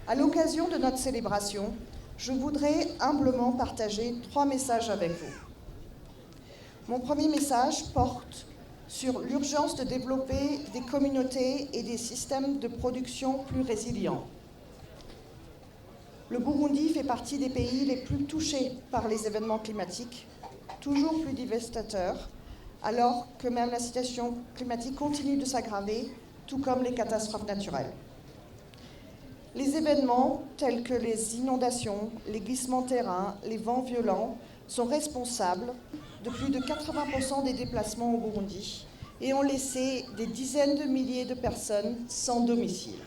À l'occasion de notre célébration, je voudrais humblement partager 3 messages avec vous. Mon premier message porte sur l'urgence de développer des communautés et des systèmes de production plus résilients. Le Burundi fait partie des pays les plus touchés par les événements climatiques, toujours plus dévastateurs, alors que même la situation climatique continue de s'aggraver, tout comme les catastrophes naturelles. Les événements tels que les inondations, les glissements de terrain, les vents violents sont responsables de plus de 80% des déplacements au Burundi et ont laissé des dizaines de milliers de personnes sans domicile.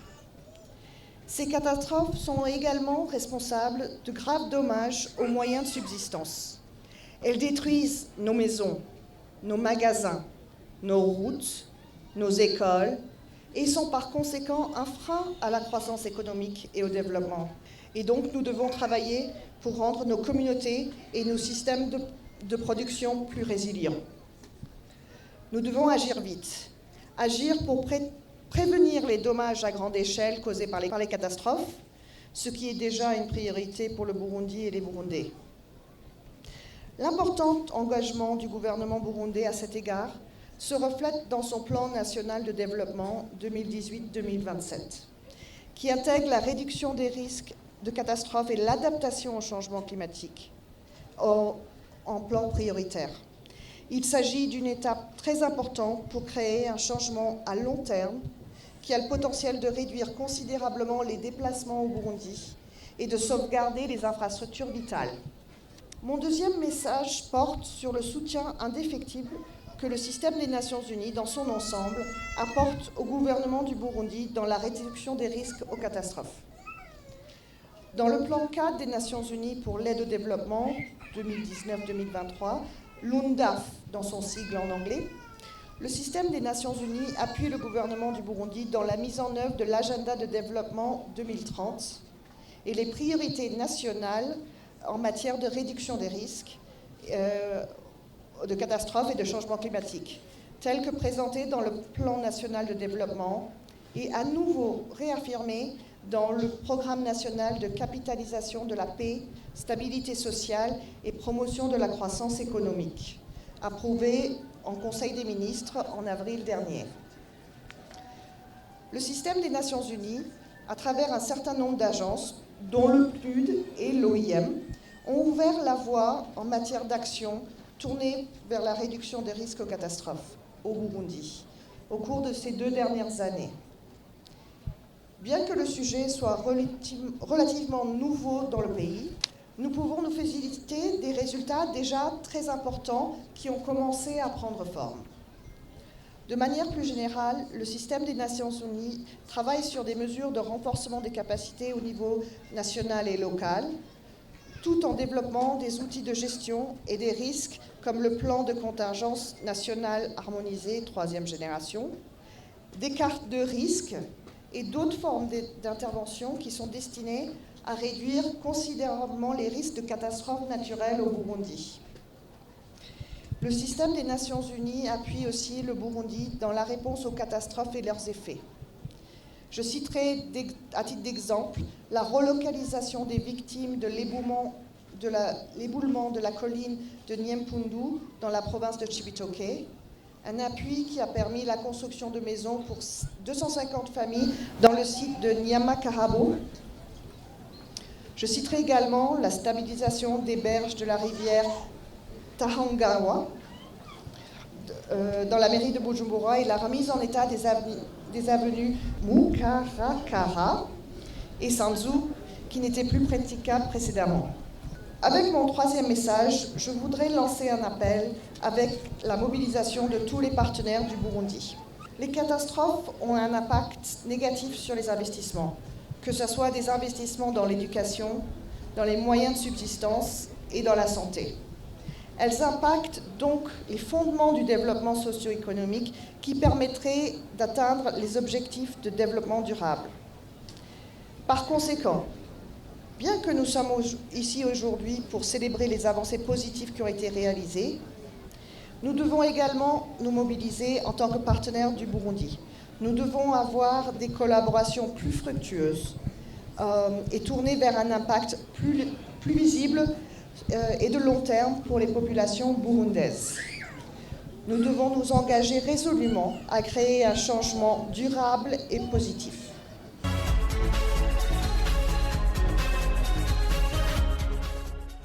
Ces catastrophes sont également responsables de graves dommages aux moyens de subsistance. Elles détruisent nos maisons, nos magasins, nos routes, nos écoles et sont par conséquent un frein à la croissance économique et au développement. Et donc nous devons travailler pour rendre nos communautés et nos systèmes de production plus résilients. Nous devons agir vite, agir pour prévenir les dommages à grande échelle causés par les catastrophes, ce qui est déjà une priorité pour le Burundi et les Burundais. L'important engagement du gouvernement burundais à cet égard se reflète dans son plan national de développement 2018-2027, qui intègre la réduction des risques de catastrophes et l'adaptation au changement climatique en plan prioritaire. Il s'agit d'une étape très importante pour créer un changement à long terme qui a le potentiel de réduire considérablement les déplacements au Burundi et de sauvegarder les infrastructures vitales. Mon deuxième message porte sur le soutien indéfectible que le système des Nations Unies, dans son ensemble, apporte au gouvernement du Burundi dans la réduction des risques aux catastrophes. Dans le plan 4 des Nations Unies pour l'aide au développement 2019-2023, l'UNDAF dans son sigle en anglais, le système des Nations Unies appuie le gouvernement du Burundi dans la mise en œuvre de l'agenda de développement 2030 et les priorités nationales en matière de réduction des risques de catastrophes et de changement climatique, telles que présentées dans le plan national de développement et à nouveau réaffirmées dans le programme national de capitalisation de la paix, stabilité sociale et promotion de la croissance économique, approuvé en Conseil des ministres en avril dernier. Le système des Nations Unies, à travers un certain nombre d'agences, dont le PNUD et l'OIM, ont ouvert la voie en matière d'action tournée vers la réduction des risques aux catastrophes au Burundi au cours de ces 2 dernières années. Bien que le sujet soit relativement nouveau dans le pays, nous pouvons nous féliciter des résultats déjà très importants qui ont commencé à prendre forme. De manière plus générale, le système des Nations Unies travaille sur des mesures de renforcement des capacités au niveau national et local, tout en développant des outils de gestion et des risques comme le plan de contingence national harmonisé 3e génération, des cartes de risques et d'autres formes d'intervention qui sont destinées à réduire considérablement les risques de catastrophes naturelles au Burundi. Le système des Nations Unies appuie aussi le Burundi dans la réponse aux catastrophes et leurs effets. Je citerai à titre d'exemple la relocalisation des victimes de l'éboulement de la colline de Nyempundu dans la province de Cibitoke, un appui qui a permis la construction de maisons pour 250 familles dans le site de Nyamakarabo. Je citerai également la stabilisation des berges de la rivière Tahangawa dans la mairie de Bujumbura et la remise en état des avenues Mukarakara et Sanzu qui n'étaient plus praticables précédemment. Avec mon 3e message, je voudrais lancer un appel avec la mobilisation de tous les partenaires du Burundi. Les catastrophes ont un impact négatif sur les investissements, que ce soit des investissements dans l'éducation, dans les moyens de subsistance et dans la santé. Elles impactent donc les fondements du développement socio-économique qui permettraient d'atteindre les objectifs de développement durable. Par conséquent, bien que nous sommes ici aujourd'hui pour célébrer les avancées positives qui ont été réalisées, nous devons également nous mobiliser en tant que partenaires du Burundi. Nous devons avoir des collaborations plus fructueuses et tournée vers un impact plus visible et de long terme pour les populations burundaises. Nous devons nous engager résolument à créer un changement durable et positif.